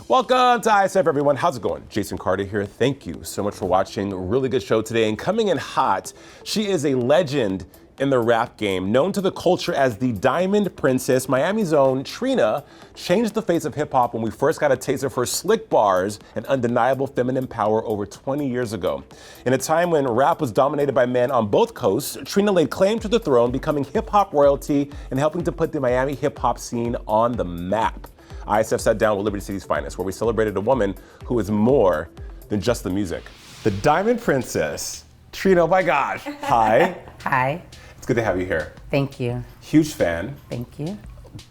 Welcome to ISF, everyone. How's it going? Jason Carter here. Thank you so much for watching. A really good show today. And coming in hot, she is a legend in the rap game, known to the culture as the Diamond Princess. Miami's own Trina changed the face of hip hop when we first got a taste of her slick bars and undeniable feminine power over 20 years ago. In a time when rap was dominated by men on both coasts, Trina laid claim to the throne, becoming hip hop royalty and helping to put the Miami hip hop scene on the map. ISF sat down with Liberty City's finest, where we celebrated a woman who is more than just the music. The Diamond Princess, Trina, oh my gosh. Hi. Hi. It's good to have you here. Thank you. Huge fan. Thank you.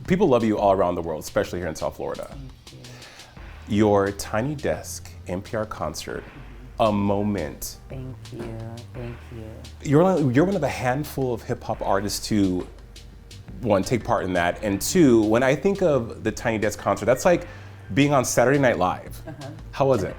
People love you all around the world, especially here in South Florida. Thank you. Your Tiny Desk NPR concert, a moment. Thank you. Thank you. You're one of the handful of hip hop artists to, one, take part in that, and two, when I think of the Tiny Desk concert, that's like being on Saturday Night Live. How was it?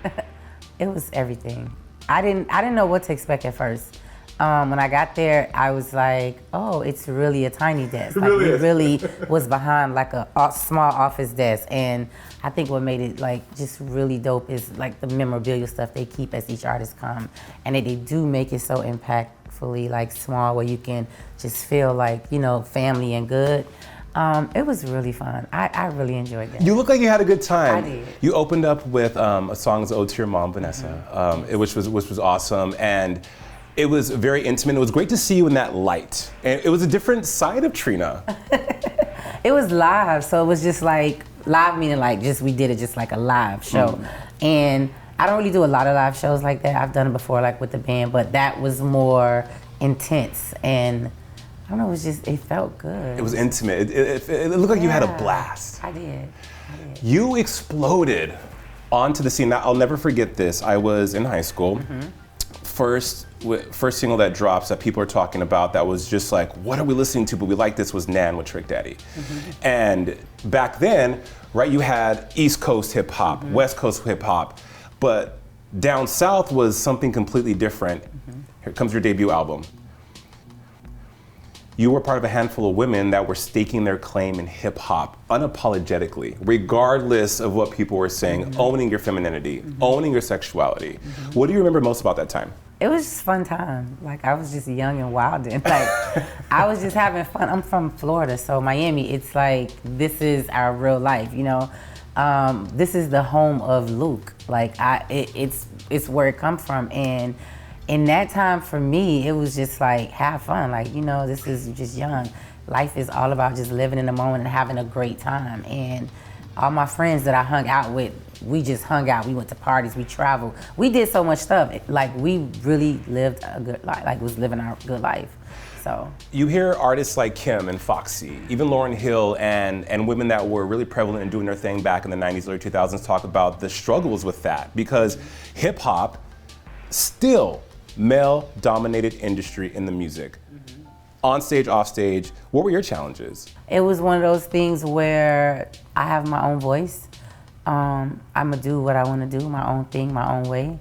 It was everything. I didn't know what to expect at first. When I got there, I was like, oh, it's really a tiny desk. Like, it really was behind like a small office desk. And I think what made it like just really dope is like the memorabilia stuff they keep as each artist come. And they do make it so impactfully like small where you can just feel like, you know, family and good. It was really fun. I really enjoyed that. You look like you had a good time. I did. You opened up with a song Ode to Your Mom, Vanessa, which was awesome. And it was very intimate. It was great to see you in that light. And it was a different side of Trina. It was live, so it was just like, live meaning like just, we did it just like a live show. And I don't really do a lot of live shows like that. I've done it before like with the band, but that was more intense. And I don't know, it felt good. It was intimate. It looked like you had a blast. I did. You exploded onto the scene. Now, I'll never forget this. I was in high school. First single that drops that people are talking about that was just like, what are we listening to? But we like this was Nan with Trick Daddy. And back then, right, you had East Coast hip hop, West Coast hip hop, but down south was something completely different. Here comes your debut album. You were part of a handful of women that were staking their claim in hip hop unapologetically, regardless of what people were saying, owning your femininity, owning your sexuality. What do you remember most about that time? It was just a fun time. Like, I was just young and wild, and like, I was just having fun. I'm from Florida, so Miami, it's like, this is our real life, you know? This is the home of Luke. Like, it's where it comes from, and in that time for me, it was just like, have fun. Like, you know, this is just young. Life is all about just living in the moment and having a great time. And all my friends that I hung out with, we just hung out. We went to parties, we traveled. We did so much stuff. Like, we really lived a good life, like was living our good life, so. You hear artists like Kim and Foxy, even Lauryn Hill, and women that were really prevalent in doing their thing back in the 90s, early 2000s talk about the struggles with that, because hip hop, still male-dominated industry in the music. On stage, off stage, what were your challenges? It was one of those things where I have my own voice. I'm gonna do what I wanna do, my own thing, my own way.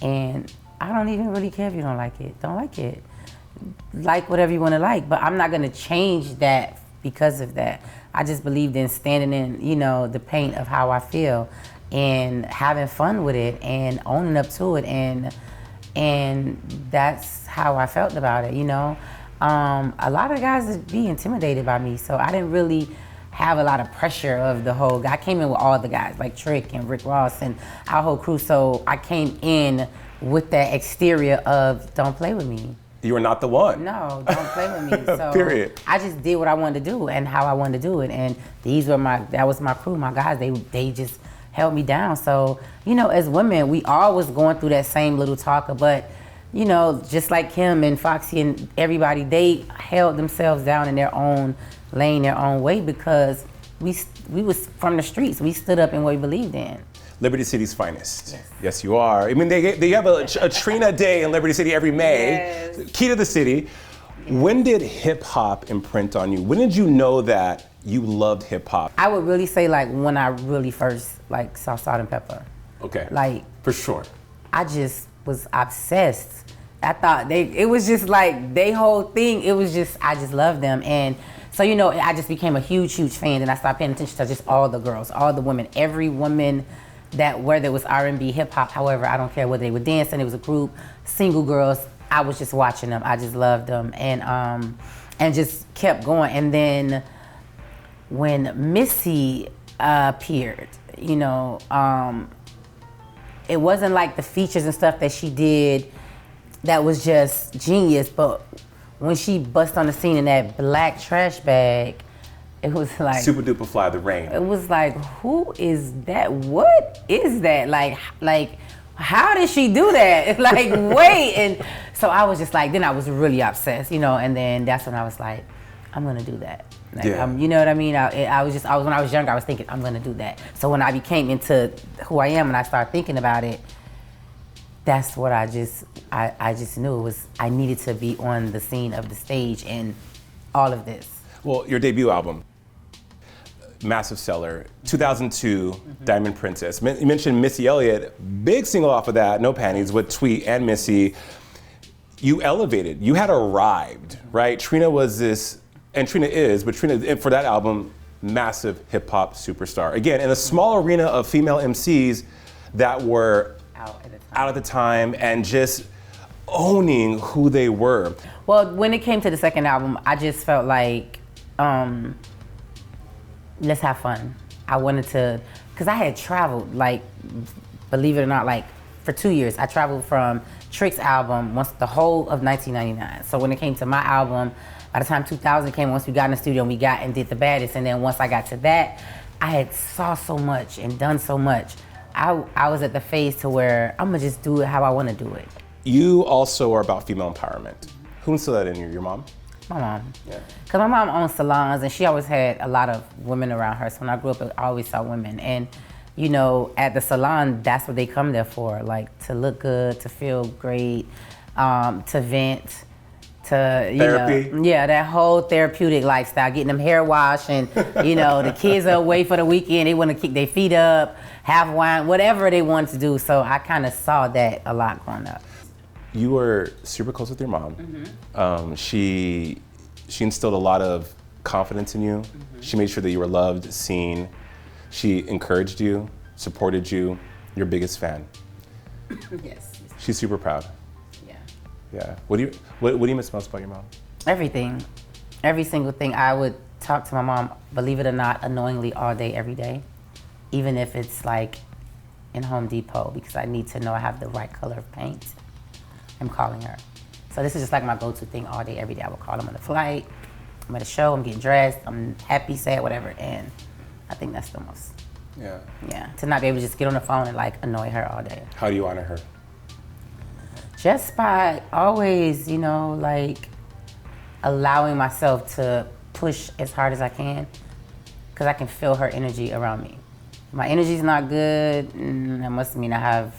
And I don't even really care if you don't like it. Don't like it. Like whatever you wanna like, but I'm not gonna change that because of that. I just believed in standing in, you know, the paint of how I feel and having fun with it and owning up to it, and that's how I felt about it, you know? A lot of guys would be intimidated by me, so I didn't really have a lot of pressure of the whole, I came in with all the guys, like Trick and Rick Ross and our whole crew, so I came in with that exterior of, don't play with me. You were not the one. No, don't play with me. So Period. I just did what I wanted to do and how I wanted to do it, and that was my crew, my guys, they just held me down. So, you know, as women, we all was going through that same little talk, but, you know, just like Kim and Foxy and everybody, they held themselves down in their own lane, their own way, because we was from the streets. We stood up in what we believed in. Liberty City's finest. Yes, you are. I mean, they have a Trina Day in Liberty City every May. Yes. Key to the city. When did hip hop imprint on you? When did you know that you loved hip hop? I would really say like when I really first like saw Salt and Pepper. Okay. Like, for sure. I just was obsessed. I thought it was just like they whole thing. It was just, I just loved them. And so, you know, I just became a huge, huge fan. And I started paying attention to just all the girls, all the women, every woman that whether it was R&B, hip hop, however, I don't care whether they were dancing, it was a group, single girls, I was just watching them. I just loved them and just kept going. And then when Missy appeared, you know, it wasn't like the features and stuff that she did that was just genius, but when she bust on the scene in that black trash bag, it was like Super Duper Fly, The Rain. it was like, who is that? What is that? Like how did she do that? Like, wait. And so I was just like, then I was really obsessed, you know, and then that's when I was like, I'm gonna do that. Like, Yeah. you know what I mean? I was when I was younger, I was thinking, I'm gonna do that. So when I became into who I am and I started thinking about it, that's what I just knew it was, I needed to be on the scene of the stage and all of this. Well, your debut album, massive seller, 2002, Diamond Princess. You mentioned Missy Elliott, big single off of that, No Panties, with Tweet and Missy. You elevated, you had arrived, right? Trina was this, and Trina is, but Trina, for that album, massive hip hop superstar. Again, in a small arena of female MCs that were out at the time and just owning who they were. Well, when it came to the second album, I just felt like, let's have fun. I wanted to, because I had traveled, like, believe it or not, like, for 2 years. I traveled from Trick's album once the whole of 1999. So when it came to my album, by the time 2000 came, once we got in the studio and we got and did The Baddest, and then once I got to that, I had saw so much and done so much. I was at the phase to where I'm gonna just do it how I wanna do it. You also are about female empowerment. Who instilled that in you? Your mom? My mom. Yeah. Because my mom owned salons and she always had a lot of women around her. So when I grew up, I always saw women. And, you know, at the salon, that's what they come there for, like to look good, to feel great, to vent, to, you Therapy. know. Yeah, that whole therapeutic lifestyle, getting them hair washed and, you know, the kids are away for the weekend, they want to kick their feet up, have wine, whatever they want to do. So I kind of saw that a lot growing up. You were super close with your mom. She instilled a lot of confidence in you. She made sure that you were loved, seen. She encouraged you, supported you. Your biggest fan. Yes. She's super proud. Yeah. Yeah. What do you miss most about your mom? Everything. Every single thing. I would talk to my mom, believe it or not, annoyingly all day, every day. Even if it's like in Home Depot, because I need to know I have the right color of paint. I'm calling her. So this is just like my go-to thing all day, every day. I will call them on the flight, I'm at a show, I'm getting dressed, I'm happy, sad, whatever, and I think that's the most, Yeah. to not be able to just get on the phone and like annoy her all day. How do you honor her? Just by always, you know, like allowing myself to push as hard as I can, because I can feel her energy around me. If my energy's not good, that must mean I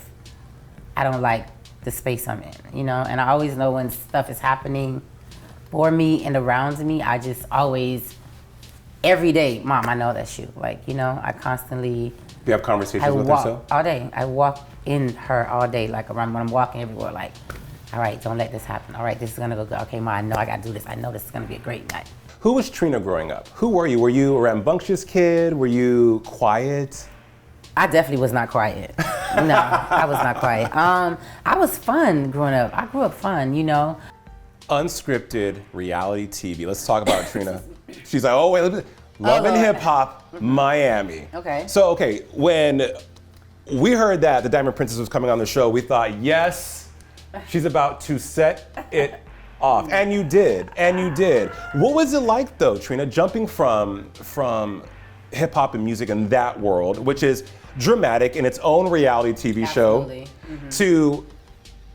don't like the space I'm in, you know? And I always know when stuff is happening for me and around me, I just always, every day, Mom, I know that's you. Like, you know, I constantly, Do you have conversations I with walk her? all day. I walk in her all day, like around when I'm walking everywhere, like, all right, don't let this happen. All right, this is gonna go good. Okay, Ma, I know I gotta do this. I know this is gonna be a great night. Who was Trina growing up? Who were you? Were you a rambunctious kid? Were you quiet? I definitely was not quiet. No, I was not quiet. I was fun growing up. I grew up fun, you know. Unscripted reality TV. Let's talk about Trina. She's like, oh, wait, Love and Hip Hop, Miami. Okay. So, okay, when we heard that the Diamond Princess was coming on the show, we thought, yes, she's about to set it off. And you did, and you did. What was it like, though, Trina, jumping from hip hop and music in that world, which is dramatic in its own reality TV Absolutely. show, to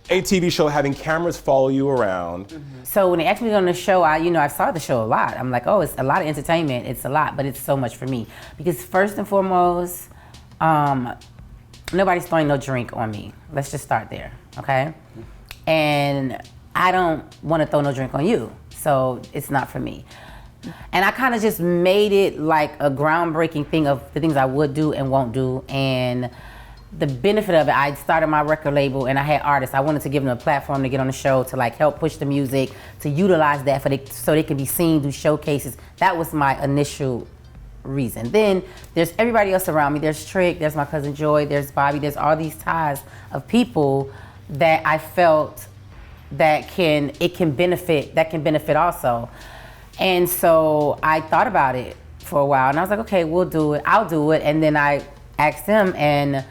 a TV show having cameras follow you around? So when they asked me to go on the show, I saw the show a lot. I'm like, oh, it's a lot of entertainment. It's a lot, but it's so much for me. Because first and foremost, nobody's throwing no drink on me. Let's just start there, okay? And I don't want to throw no drink on you, so it's not for me. And I kind of just made it like a groundbreaking thing of the things I would do and won't do. And the benefit of it, I started my record label and I had artists. I wanted to give them a platform to get on the show, to like help push the music, to utilize that so they could be seen, do showcases. That was my initial reason. Then there's everybody else around me. There's Trick, there's my cousin Joy, there's Bobby, there's all these ties of people that I felt that can benefit also. And so I thought about it for a while and I was like, okay, we'll do it. I'll do it. And then I asked them and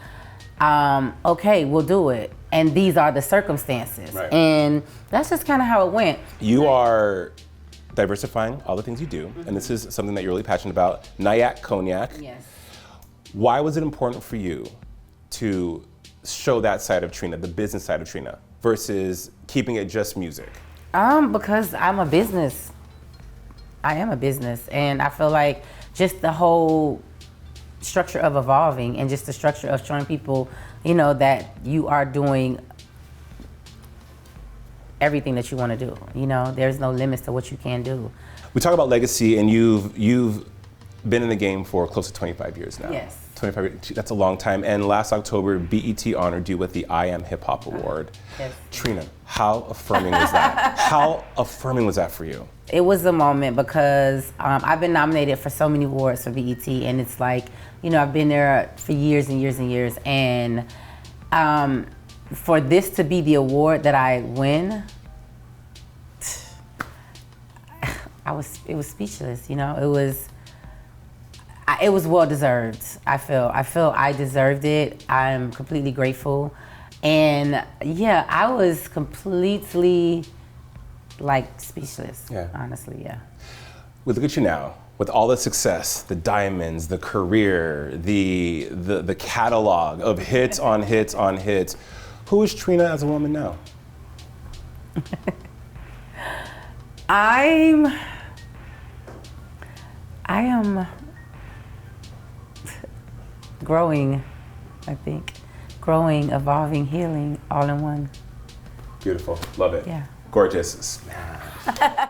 okay, we'll do it. And these are the circumstances. Right. And that's just kind of how it went. You are diversifying all the things you do, and this is something that you're really passionate about. Nayak Cognac. Yes. Why was it important for you to show that side of Trina, the business side of Trina, versus keeping it just music? Because I'm a business. I am a business, and I feel like just the whole structure of evolving and just the structure of showing people, you know, that you are doing everything that you want to do. You know, there's no limits to what you can do. We talk about legacy, and you've been in the game for close to 25 years now. Yes. 25 years, that's a long time. And last October, BET honored you with the I Am Hiphop Award. Yes. Trina, how affirming was that? How affirming was that for you? It was a moment because I've been nominated for so many awards for BET, and it's like, you know, I've been there for years and years and years, and for this to be the award that I win, it was speechless. You know, it was well deserved. I feel I deserved it. I'm completely grateful, and yeah, I was completely like speechless. Yeah. Honestly, yeah. We look at you now with all the success, the diamonds, the career, the catalog of hits on hits on hits. Who is Trina as a woman now? I am growing, I think. Growing, evolving, healing, all in one. Beautiful. Love it. Yeah. Gorgeous. Smash.